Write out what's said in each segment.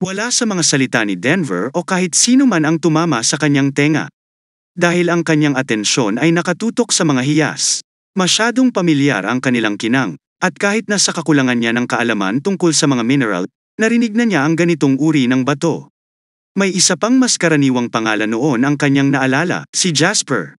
Wala sa mga salita ni Denver o kahit sino man ang tumama sa kanyang tenga. Dahil ang kanyang atensyon ay nakatutok sa mga hiyas. Masyadong pamilyar ang kanilang kinang, at kahit nasa kakulangan niya ng kaalaman tungkol sa mga mineral, narinig na niya ang ganitong uri ng bato. May isa pang mas karaniwang pangalan noon ang kanyang naalala, si Jasper.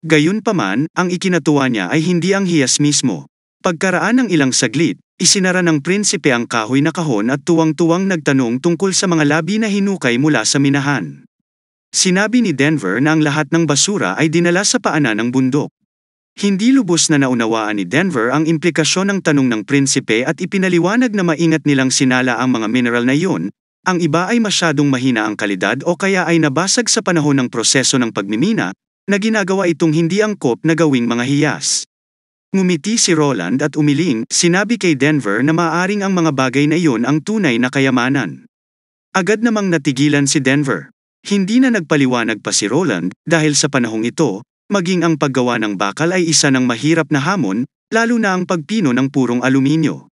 Gayunpaman, ang ikinatuwa niya ay hindi ang hiyas mismo. Pagkaraan ng ilang saglit, isinara ng prinsipe ang kahoy na kahon at tuwang-tuwang nagtanong tungkol sa mga labi na hinukay mula sa minahan. Sinabi ni Denver na ang lahat ng basura ay dinala sa paanan ng bundok. Hindi lubos na naunawaan ni Denver ang implikasyon ng tanong ng prinsipe at ipinaliwanag na maingat nilang sinala ang mga mineral na iyon. Ang iba ay masyadong mahina ang kalidad o kaya ay nabasag sa panahon ng proseso ng pagmimina, na ginagawa itong hindi angkop na gawing mga hiyas. Ngumiti si Roland at umiling, sinabi kay Denver na maaaring ang mga bagay na iyon ang tunay na kayamanan. Agad namang natigilan si Denver. Hindi na nagpaliwanag pa si Roland, dahil sa panahong ito, maging ang paggawa ng bakal ay isa ng mahirap na hamon, lalo na ang pagpino ng purong aluminyo.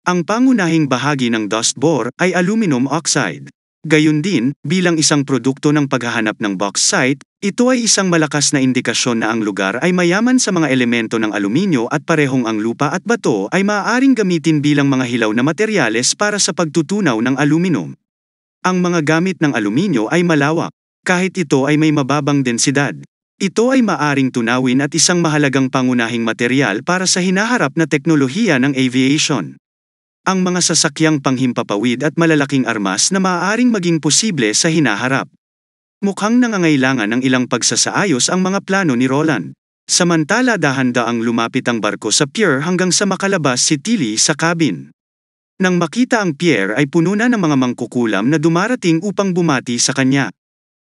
Ang pangunahing bahagi ng dust bore ay aluminum oxide. Gayun din, bilang isang produkto ng paghahanap ng bauxite, ito ay isang malakas na indikasyon na ang lugar ay mayaman sa mga elemento ng aluminyo at parehong ang lupa at bato ay maaaring gamitin bilang mga hilaw na materyales para sa pagtutunaw ng aluminum. Ang mga gamit ng aluminyo ay malawak, kahit ito ay may mababang densidad. Ito ay maaaring tunawin at isang mahalagang pangunahing materyal para sa hinaharap na teknolohiya ng aviation. Ang mga sasakyang panghimpapawid at malalaking armas na maaaring maging posible sa hinaharap. Mukhang nangangailangan ng ilang pagsasaayos ang mga plano ni Roland. Samantala dahan-daang lumapit ang barko sa pier hanggang sa makalabas si Tilly sa cabin. Nang makita ang pier ay puno na ng mga mangkukulam na dumarating upang bumati sa kanya.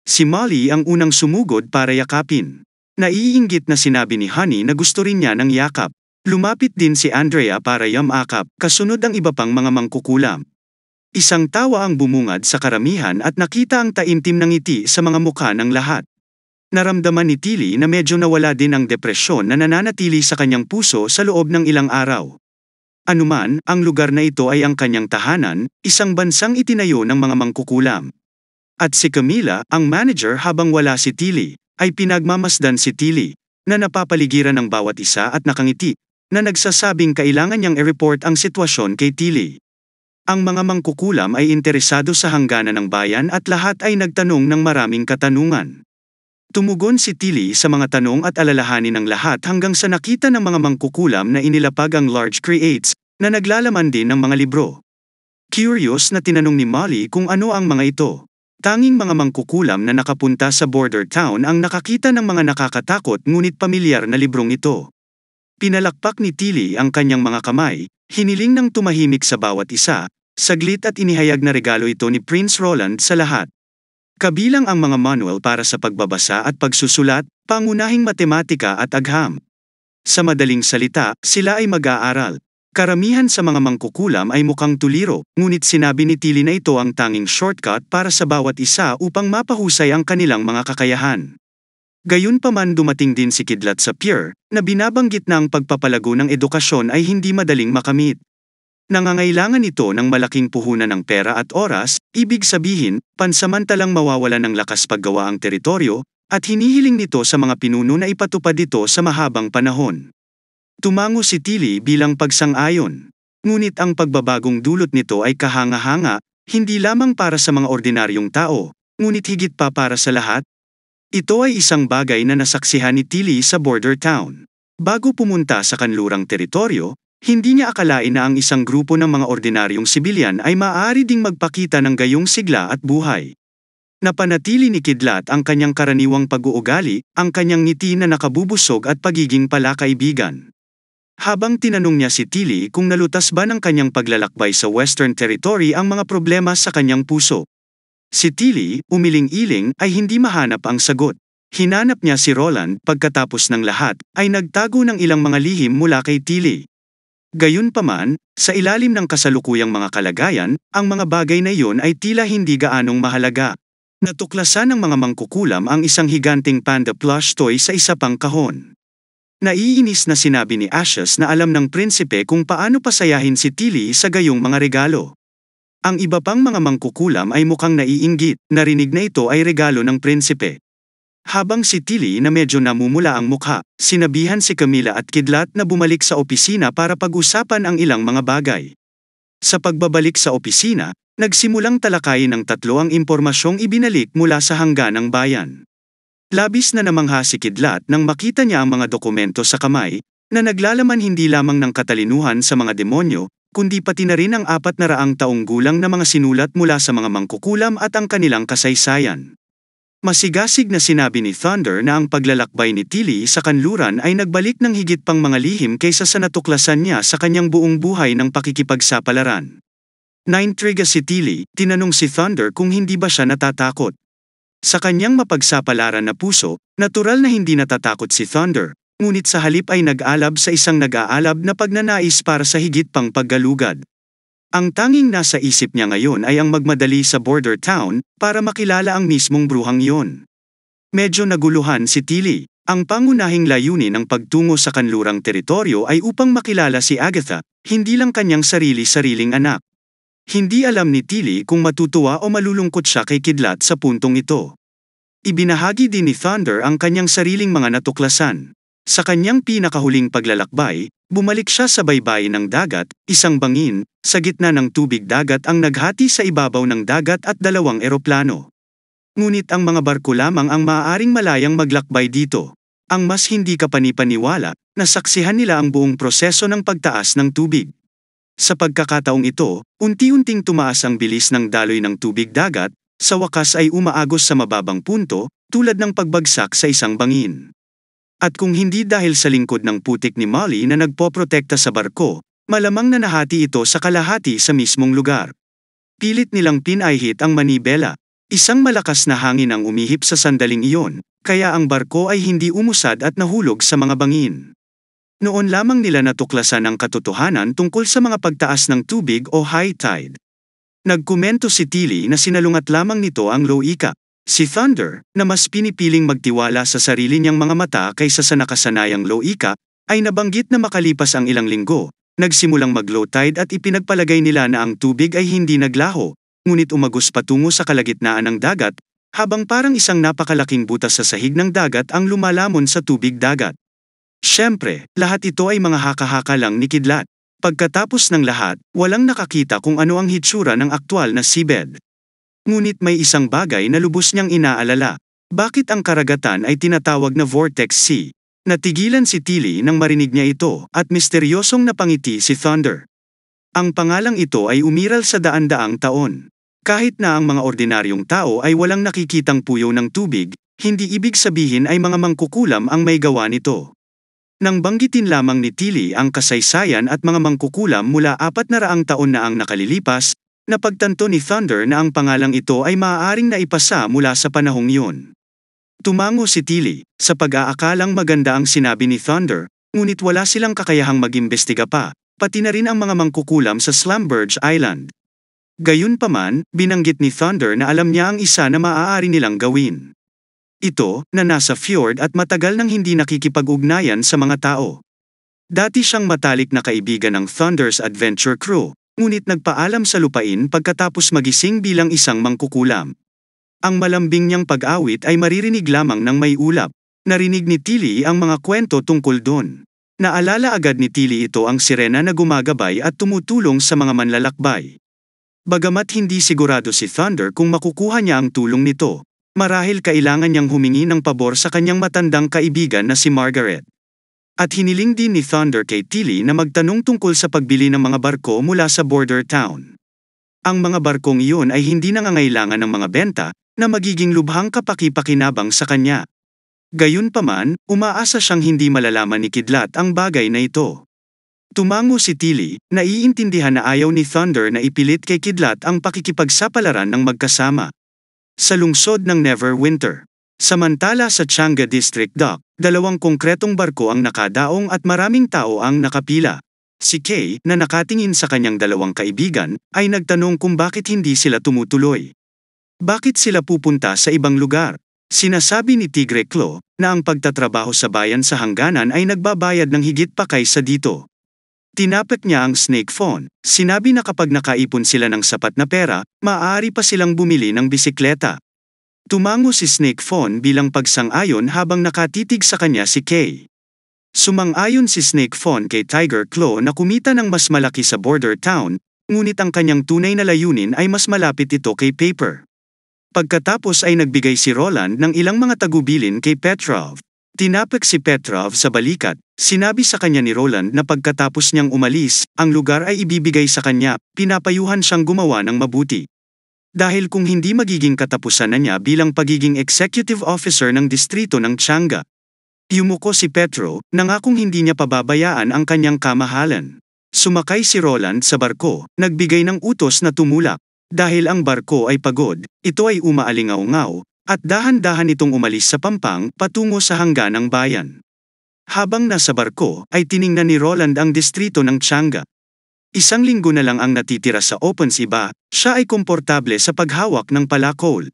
Si Molly ang unang sumugod para yakapin. Naiinggit na sinabi ni Honey na gusto rin niya ng yakap. Lumapit din si Andrea para yamakap, kasunod ang iba pang mga mangkukulam. Isang tawa ang bumungad sa karamihan at nakita ang taimtim ng ngiti sa mga mukha ng lahat. Naramdaman ni Tilly na medyo nawala din ang depresyon na nananatili sa kanyang puso sa loob ng ilang araw. Anuman, ang lugar na ito ay ang kanyang tahanan, isang bansang itinayo ng mga mangkukulam. At si Camila, ang manager habang wala si Tilly, ay pinagmamasdan si Tilly, na napapaligiran ng bawat isa at nakangiti, na nagsasabing kailangan niyang i-report ang sitwasyon kay Tilly. Ang mga mangkukulam ay interesado sa hangganan ng bayan at lahat ay nagtanong ng maraming katanungan. Tumugon si Tilly sa mga tanong at alalahanin ng lahat hanggang sa nakita ng mga mangkukulam na inilapag ang large crates, na naglalaman din ng mga libro. Curious na tinanong ni Molly kung ano ang mga ito. Tanging mga mangkukulam na nakapunta sa border town ang nakakita ng mga nakakatakot ngunit pamilyar na librong ito. Pinalakpak ni Tilly ang kanyang mga kamay, hiniling ng tumahimik sa bawat isa, saglit at inihayag na regalo ito ni Prince Roland sa lahat. Kabilang ang mga manual para sa pagbabasa at pagsusulat, pangunahing matematika at agham. Sa madaling salita, sila ay mag-aaral. Karamihan sa mga mangkukulam ay mukhang tuliro, ngunit sinabi ni Tilly na ito ang tanging shortcut para sa bawat isa upang mapahusay ang kanilang mga kakayahan. Gayunpaman dumating din si Kidlat sa pier, na binabanggit na ang pagpapalago ng edukasyon ay hindi madaling makamit. Nangangailangan ito ng malaking puhunan ng pera at oras, ibig sabihin, pansamantalang mawawalan ng lakas paggawa ang teritoryo, at hinihiling nito sa mga pinuno na ipatupad ito sa mahabang panahon. Tumango si Tilly bilang pagsang-ayon. Ngunit ang pagbabagong dulot nito ay kahanga-hanga, hindi lamang para sa mga ordinaryong tao, ngunit higit pa para sa lahat. Ito ay isang bagay na nasaksihan ni Tilly sa border town. Bago pumunta sa kanlurang teritoryo, hindi niya akalain na ang isang grupo ng mga ordinaryong sibilyan ay maaari ding magpakita ng gayong sigla at buhay. Napanatili ni Kidlat ang kanyang karaniwang pag-uugali, ang kanyang ngiti na nakabubusog at pagiging palakaibigan. Habang tinanong niya si Tilly kung nalutas ba ng kanyang paglalakbay sa Western Territory ang mga problema sa kanyang puso. Si Tilly, umiling-iling, ay hindi mahanap ang sagot. Hinanap niya si Roland, pagkatapos ng lahat, ay nagtago ng ilang mga lihim mula kay Tilly. Gayunpaman, sa ilalim ng kasalukuyang mga kalagayan, ang mga bagay na iyon ay tila hindi gaanong mahalaga. Natuklasan ng mga mangkukulam ang isang higanting panda plush toy sa isa pang kahon. Naiinis na sinabi ni Ashes na alam ng prinsipe kung paano pasayahin si Tilly sa gayong mga regalo. Ang iba pang mga mangkukulam ay mukhang naiinggit, narinig na ito ay regalo ng prinsipe. Habang si Tilly na medyo namumula ang mukha, sinabihan si Camila at Kidlat na bumalik sa opisina para pag-usapan ang ilang mga bagay. Sa pagbabalik sa opisina, nagsimulang talakayin ng tatlo ang impormasyong ibinalik mula sa hangganang bayan. Labis na namangha si Kidlat nang makita niya ang mga dokumento sa kamay, na naglalaman hindi lamang ng katalinuhan sa mga demonyo, kundi pati na rin ang 400 taong gulang na mga sinulat mula sa mga mangkukulam at ang kanilang kasaysayan. Masigasig na sinabi ni Thunder na ang paglalakbay ni Tilly sa kanluran ay nagbalik ng higit pang mga lihim kaysa sa natuklasan niya sa kanyang buong buhay ng pakikipagsapalaran. Naintriga si Tilly, tinanong si Thunder kung hindi ba siya natatakot. Sa kanyang mapagsapalaran na puso, natural na hindi natatakot si Thunder, ngunit sa halip ay nag-alab sa isang nag-aalab na pagnanais para sa higit pang paggalugad. Ang tanging nasa isip niya ngayon ay ang magmadali sa border town para makilala ang mismong bruhang iyon. Medyo naguluhan si Tilly. Ang pangunahing layunin ng pagtungo sa kanlurang teritoryo ay upang makilala si Agatha, hindi lang kanyang sarili-sariling anak. Hindi alam ni Tilly kung matutuwa o malulungkot siya kay Kidlat sa puntong ito. Ibinahagi din ni Thunder ang kanyang sariling mga natuklasan. Sa kanyang pinakahuling paglalakbay, bumalik siya sa baybayin ng dagat, isang bangin, sa gitna ng tubig dagat ang naghati sa ibabaw ng dagat at 2 eroplano. Ngunit ang mga barko lamang ang maaaring malayang maglakbay dito. Ang mas hindi kapanipaniwala, nasaksihan nila ang buong proseso ng pagtaas ng tubig. Sa pagkakataong ito, unti-unting tumaas ang bilis ng daloy ng tubig dagat, sa wakas ay umaagos sa mababang punto, tulad ng pagbagsak sa isang bangin. At kung hindi dahil sa lingkod ng putik ni Molly na nagpoprotekta sa barko, malamang na nahati ito sa kalahati sa mismong lugar. Pilit nilang pinahit ang manibela. Isang malakas na hangin ang umihip sa sandaling iyon, kaya ang barko ay hindi umusad at nahulog sa mga bangin. Noon lamang nila natuklasan ang katotohanan tungkol sa mga pagtaas ng tubig o high tide. Nagkomento si Tilly na sinalungat lamang nito ang Loika. Si Thunder, na mas pinipiling magtiwala sa sarili niyang mga mata kaysa sa nakasanayang Loika, ay nabanggit na makalipas ang ilang linggo, nagsimulang mag-low tide at ipinagpalagay nila na ang tubig ay hindi naglaho, ngunit umagos patungo sa kalagitnaan ng dagat, habang parang isang napakalaking butas sa sahig ng dagat ang lumalamon sa tubig dagat. Siyempre, lahat ito ay mga haka-haka lang ni Kidlat. Pagkatapos ng lahat, walang nakakita kung ano ang hitsura ng aktwal na seabed. Ngunit may isang bagay na lubos niyang inaalala. Bakit ang karagatan ay tinatawag na Vortex Sea? Natigilan si Tilly nang marinig niya ito at misteryosong napangiti si Thunder. Ang pangalang ito ay umiral sa daan-daang taon. Kahit na ang mga ordinaryong tao ay walang nakikitang puyo ng tubig, hindi ibig sabihin ay mga mangkukulam ang may gawa nito. Nang banggitin lamang ni Tilly ang kasaysayan at mga mangkukulam mula 400 taon na ang nakalilipas, napagtanto ni Thunder na ang pangalang ito ay maaaring naipasa mula sa panahong iyon. Tumango si Tilly, sa pag-aakalang maganda ang sinabi ni Thunder, ngunit wala silang kakayahang mag-imbestiga pa, pati na rin ang mga mangkukulam sa Schlumberger Island. Gayunpaman, binanggit ni Thunder na alam niya ang isa na maaari nilang gawin. Ito, na nasa fjord at matagal nang hindi nakikipag-ugnayan sa mga tao. Dati siyang matalik na kaibigan ng Thunder's Adventure Crew, ngunit nagpaalam sa lupain pagkatapos magising bilang isang mangkukulam. Ang malambing niyang pag-awit ay maririnig lamang ng may ulap. Narinig ni Tilly ang mga kwento tungkol doon. Naalala agad ni Tilly ito ang sirena na gumagabay at tumutulong sa mga manlalakbay. Bagamat hindi sigurado si Thunder kung makukuha niya ang tulong nito, marahil kailangan niyang humingi ng pabor sa kanyang matandang kaibigan na si Margaret. At hiniling din ni Thunder kay Tilly na magtanong tungkol sa pagbili ng mga barko mula sa border town. Ang mga barkong iyon ay hindi nangangailangan ng mga benta, na magiging lubhang kapaki-pakinabang sa kanya. Gayunpaman, umaasa siyang hindi malalaman ni Kidlat ang bagay na ito. Tumango si Tilly, naiintindihan na ayaw ni Thunder na ipilit kay Kidlat ang pakikipagsapalaran ng magkasama. Sa lungsod ng Neverwinter. Samantala sa Changga District Dock, 2 konkretong barko ang nakadaong at maraming tao ang nakapila. Si Kay, na nakatingin sa kanyang 2 kaibigan, ay nagtanong kung bakit hindi sila tumutuloy. Bakit sila pupunta sa ibang lugar? Sinasabi ni Tigre Claw, na ang pagtatrabaho sa bayan sa hangganan ay nagbabayad ng higit pa kaysa dito. Tinapik niya ang snake phone. Sinabi na kapag nakaipon sila ng sapat na pera, maaari pa silang bumili ng bisikleta. Tumango si Snake Phone bilang pagsang-ayon habang nakatitig sa kanya si Kay. Sumang-ayon si Snake Phone kay Tiger Claw na kumita ng mas malaki sa border town, ngunit ang kanyang tunay na layunin ay mas malapit ito kay Paper. Pagkatapos ay nagbigay si Roland ng ilang mga tagubilin kay Petrov. Tinapik si Petrov sa balikat. Sinabi sa kanya ni Roland na pagkatapos niyang umalis, ang lugar ay ibibigay sa kanya, pinapayuhan siyang gumawa ng mabuti. Dahil kung hindi magiging katapusan na niya bilang pagiging executive officer ng distrito ng Changga. Yumuko si Petro, nangakong hindi niya pababayaan ang kanyang kamahalan. Sumakay si Roland sa barko, nagbigay ng utos na tumulak. Dahil ang barko ay pagod, ito ay umaalingaw-ngaw, at dahan-dahan itong umalis sa pampang patungo sa hangganang bayan. Habang nasa barko, ay tiningnan ni Roland ang distrito ng Changga. Isang linggo na lang ang natitira sa OpenSiba, siya ay komportable sa paghawak ng palakol.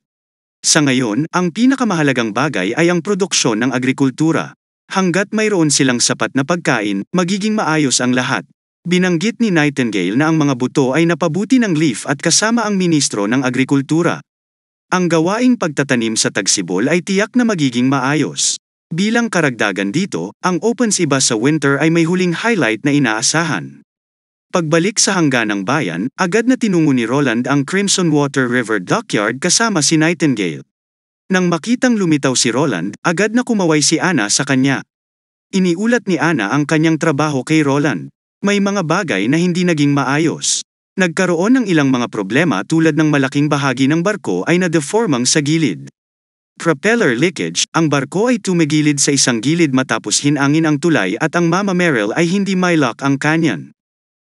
Sa ngayon, ang pinakamahalagang bagay ay ang produksyon ng agrikultura. Hanggat mayroon silang sapat na pagkain, magiging maayos ang lahat. Binanggit ni Nightingale na ang mga buto ay napabuti ng Leaf at kasama ang ministro ng agrikultura. Ang gawaing pagtatanim sa tagsibol ay tiyak na magiging maayos. Bilang karagdagan dito, ang OpenSiba sa winter ay may huling highlight na inaasahan. Pagbalik sa hangganang bayan, agad na tinungo ni Roland ang Crimson Water River Dockyard kasama si Nightingale. Nang makitang lumitaw si Roland, agad na kumaway si Anna sa kanya. Iniulat ni Anna ang kanyang trabaho kay Roland. May mga bagay na hindi naging maayos. Nagkaroon ng ilang mga problema tulad ng malaking bahagi ng barko ay na-deformang sa gilid. Propeller leakage, ang barko ay tumigilid sa isang gilid matapos hinangin ang tulay at ang Mama Merrill ay hindi may-lock ang canyon.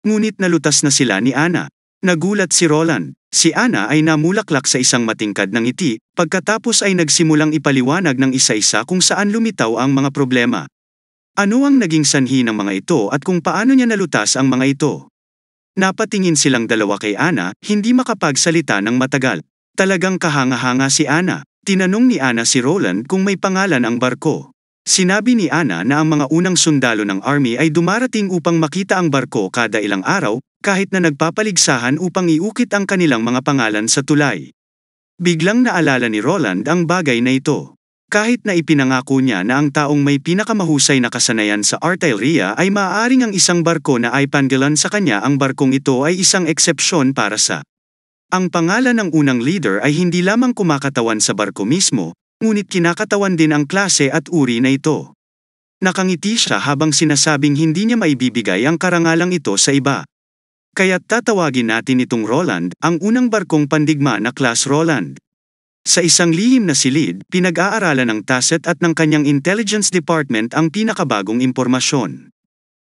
Ngunit nalutas na sila ni Anna. Nagulat si Roland. Si Anna ay namulaklak sa isang matingkad ng ngiti, pagkatapos ay nagsimulang ipaliwanag ng isa-isa kung saan lumitaw ang mga problema. Ano ang naging sanhi ng mga ito at kung paano niya nalutas ang mga ito? Napatingin silang dalawa kay Anna, hindi makapagsalita ng matagal. Talagang kahanga-hanga si Anna. Tinanong ni Anna si Roland kung may pangalan ang barko. Sinabi ni Anna na ang mga unang sundalo ng army ay dumarating upang makita ang barko kada ilang araw, kahit na nagpapaligsahan upang iukit ang kanilang mga pangalan sa tulay. Biglang naalala ni Roland ang bagay na ito. Kahit na ipinangako niya na ang taong may pinakamahusay na kasanayan sa artilleria ay maaaring ang isang barko na ipangalan sa kanya, ang barkong ito ay isang eksepsyon para sa. Ang pangalan ng unang leader ay hindi lamang kumakatawan sa barko mismo, ngunit kinakatawan din ang klase at uri na ito. Nakangiti siya habang sinasabing hindi niya maibibigay ang karangalang ito sa iba. Kaya't tatawagin natin itong Roland, ang unang barkong pandigma na Class Roland. Sa isang lihim na silid, pinag-aaralan ng Tasset at ng kanyang intelligence department ang pinakabagong impormasyon.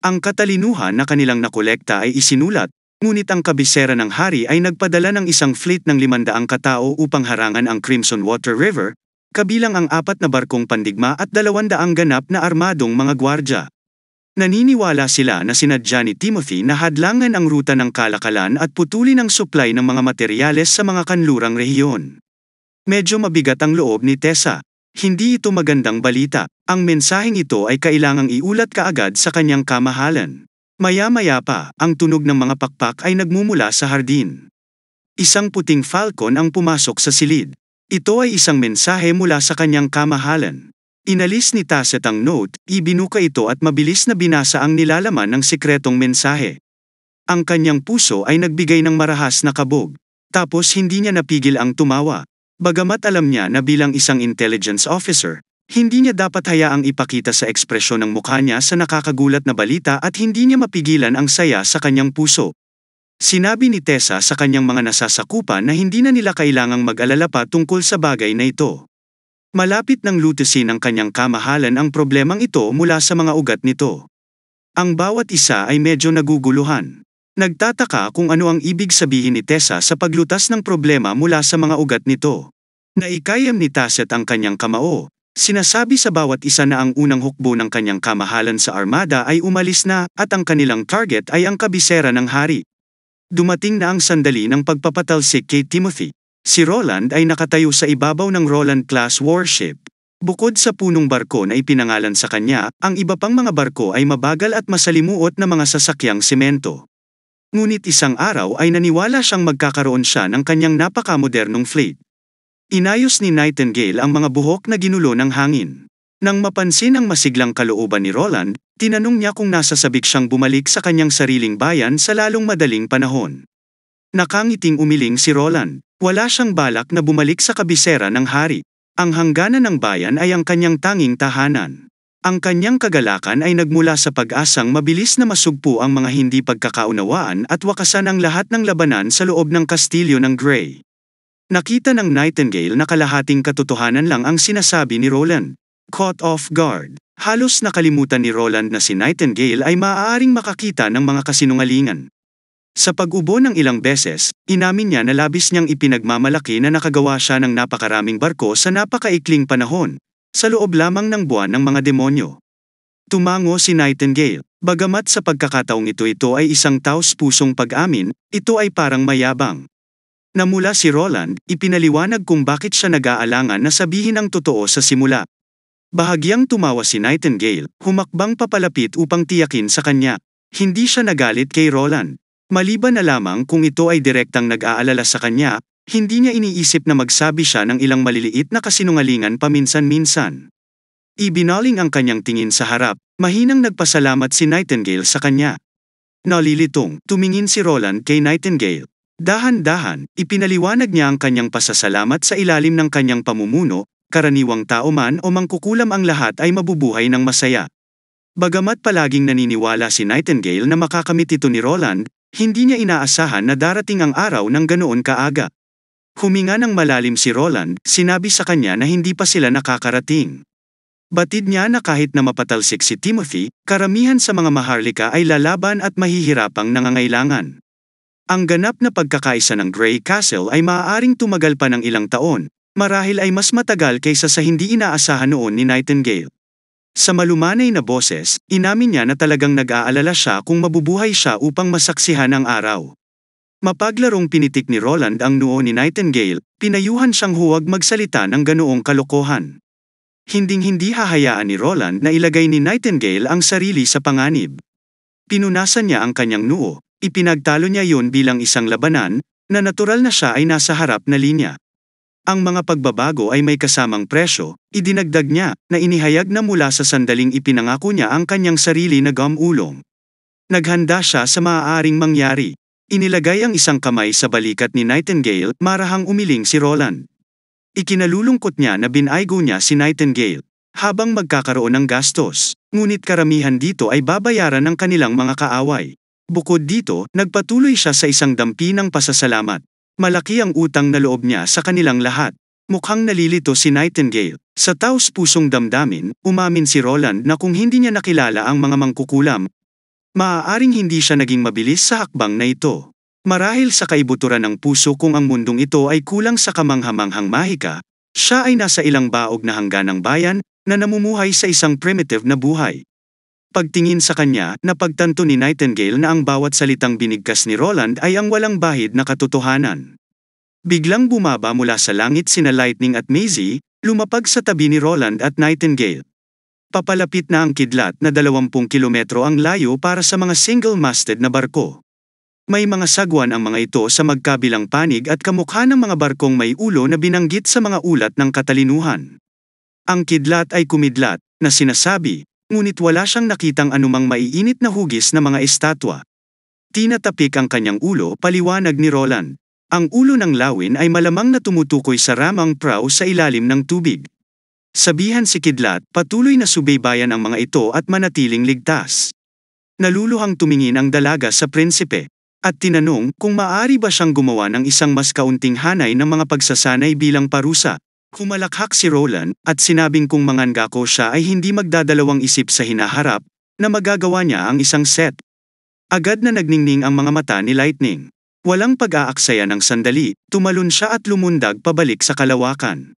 Ang katalinuhan na kanilang nakolekta ay isinulat, ngunit ang kabisera ng hari ay nagpadala ng isang fleet ng 500 katao upang harangan ang Crimson Water River, kabilang ang 4 na barkong pandigma at 200 ganap na armadong mga gwardya. Naniniwala sila na sinadya ni Timothy na hadlangan ang ruta ng kalakalan at putulin ang supply ng mga materyales sa mga kanlurang rehiyon. Medyo mabigat ang loob ni Tessa. Hindi ito magandang balita. Ang mensaheng ito ay kailangang iulat kaagad sa kanyang kamahalan. Maya-maya pa, ang tunog ng mga pakpak ay nagmumula sa hardin. Isang puting falcon ang pumasok sa silid. Ito ay isang mensahe mula sa kanyang kamahalan. Inalis ni Tasset ang note, ibinuka ito at mabilis na binasa ang nilalaman ng sikretong mensahe. Ang kanyang puso ay nagbigay ng marahas na kabog. Tapos hindi niya napigil ang tumawa. Bagamat alam niya na bilang isang intelligence officer, hindi niya dapat hayaang ipakita sa ekspresyon ng mukha niya sa nakakagulat na balita at hindi niya mapigilan ang saya sa kanyang puso. Sinabi ni Tessa sa kanyang mga nasasakupan na hindi na nila kailangang mag-alala pa tungkol sa bagay na ito. Malapit nang lutusin ng kanyang kamahalan ang problemang ito mula sa mga ugat nito. Ang bawat isa ay medyo naguguluhan. Nagtataka kung ano ang ibig sabihin ni Tessa sa paglutas ng problema mula sa mga ugat nito. Naikayam ni Tasset ang kanyang kamao. Sinasabi sa bawat isa na ang unang hukbo ng kanyang kamahalan sa armada ay umalis na at ang kanilang target ay ang kabisera ng hari. Dumating na ang sandali ng pagpapatalsik kay Timothy. Si Roland ay nakatayo sa ibabaw ng Roland-class warship. Bukod sa punong barko na ipinangalan sa kanya, ang iba pang mga barko ay mabagal at masalimuot na mga sasakyang semento. Ngunit isang araw ay naniwala siyang magkakaroon siya ng kanyang napakamodernong fleet. Inayos ni Nightingale ang mga buhok na ginulo ng hangin. Nang mapansin ang masiglang kalooban ni Roland, tinanong niya kung nasasabik siyang bumalik sa kanyang sariling bayan sa lalong madaling panahon. Nakangiting umiling si Roland. Wala siyang balak na bumalik sa kabisera ng hari. Ang hangganan ng bayan ay ang kanyang tanging tahanan. Ang kanyang kagalakan ay nagmula sa pag-asang mabilis na masugpo ang mga hindi pagkakaunawaan at wakasan ang lahat ng labanan sa loob ng kastilyo ng Grey. Nakita ng Nightingale na kalahating katotohanan lang ang sinasabi ni Roland. Caught off guard. Halos nakalimutan ni Roland na si Nightingale ay maaaring makakita ng mga kasinungalingan. Sa pag-ubo ng ilang beses, inamin niya na labis niyang ipinagmamalaki na nakagawa siya ng napakaraming barko sa napakaikling panahon, sa loob lamang ng buwan ng mga demonyo. Tumango si Nightingale. Bagamat sa pagkakataong ito ay isang taos-pusong pag-amin, ito ay parang mayabang. Namula si Roland, ipinaliwanag kung bakit siya nag-aalangan na sabihin ang totoo sa simula. Bahagyang tumawa si Nightingale, humakbang papalapit upang tiyakin sa kanya. Hindi siya nagalit kay Roland. Maliban na lamang kung ito ay direktang nag-aalala sa kanya, hindi niya iniisip na magsabi siya ng ilang maliliit na kasinungalingan paminsan-minsan. Ibinaling ang kanyang tingin sa harap, mahinang nagpasalamat si Nightingale sa kanya. Nalilitong, tumingin si Roland kay Nightingale. Dahan-dahan, ipinaliwanag niya ang kanyang pasasalamat sa ilalim ng kanyang pamumuno, karaniwang tao man o mangkukulam ang lahat ay mabubuhay ng masaya. Bagamat palaging naniniwala si Nightingale na makakamit ito ni Roland, hindi niya inaasahan na darating ang araw ng ganoon kaaga. Huminga ng malalim si Roland, sinabi sa kanya na hindi pa sila nakakarating. Batid niya na kahit na mapatalsik si Timothy, karamihan sa mga maharlika ay lalaban at mahihirapang nangangailangan. Ang ganap na pagkakaisa ng Grey Castle ay maaaring tumagal pa ng ilang taon, marahil ay mas matagal kaysa sa hindi inaasahan noon ni Nightingale. Sa malumanay na boses, inamin niya na talagang nag-aalala siya kung mabubuhay siya upang masaksihan ang araw. Mapaglarong pinitik ni Roland ang noo ni Nightingale, pinayuhan siyang huwag magsalita ng ganoong kalokohan. Hinding-hindi hahayaan ni Roland na ilagay ni Nightingale ang sarili sa panganib. Pinunasan niya ang kanyang noo, ipinagtalo niya yon bilang isang labanan, na natural na siya ay nasa harap na linya. Ang mga pagbabago ay may kasamang presyo, idinagdag niya, na inihayag na mula sa sandaling ipinangako niya ang kanyang sarili na gamulong. Naghanda siya sa maaaring mangyari. Inilagay ang isang kamay sa balikat ni Nightingale, marahang umiling si Roland. Ikinalulungkot niya na binaygo niya si Nightingale, habang magkakaroon ng gastos, ngunit karamihan dito ay babayaran ng kanilang mga kaaway. Bukod dito, nagpatuloy siya sa isang dampi ng pasasalamat. Malaki ang utang na loob niya sa kanilang lahat. Mukhang nalilito si Nightingale. Sa taos-pusong damdamin, umamin si Roland na kung hindi niya nakilala ang mga mangkukulam, maaaring hindi siya naging mabilis sa hakbang na ito. Marahil sa kaibuturan ng puso kung ang mundong ito ay kulang sa kamanghamanghang mahika, siya ay nasa ilang baog na hangganang bayan na namumuhay sa isang primitive na buhay. Pagtingin sa kanya, napagtanto ni Nightingale na ang bawat salitang binigkas ni Roland ay ang walang bahid na katotohanan. Biglang bumaba mula sa langit sina Lightning at Maisie, lumapag sa tabi ni Roland at Nightingale. Papalapit na ang kidlat na 20 kilometro ang layo para sa mga single-masted na barko. May mga sagwan ang mga ito sa magkabilang panig at kamukha ng mga barkong may ulo na binanggit sa mga ulat ng katalinuhan. Ang kidlat ay kumidlat, na sinasabi, ngunit wala siyang nakitang anumang maiinit na hugis na mga estatwa. Tinatapik ang kanyang ulo, paliwanag ni Roland. Ang ulo ng lawin ay malamang na tumutukoy sa ramang prow sa ilalim ng tubig. Sabihan si Kidlat, patuloy na subaybayan ang mga ito at manatiling ligtas. Naluluhang tumingin ang dalaga sa prinsipe, at tinanong kung maaari ba siyang gumawa ng isang mas kaunting hanay ng mga pagsasanay bilang parusa. Humalakhak si Roland, at sinabing kung mangangako siya ay hindi magdadalawang isip sa hinaharap, na magagawa niya ang isang set. Agad na nagningning ang mga mata ni Lightning. Walang pag-aaksaya ng sandali, tumalon siya at lumundag pabalik sa kalawakan.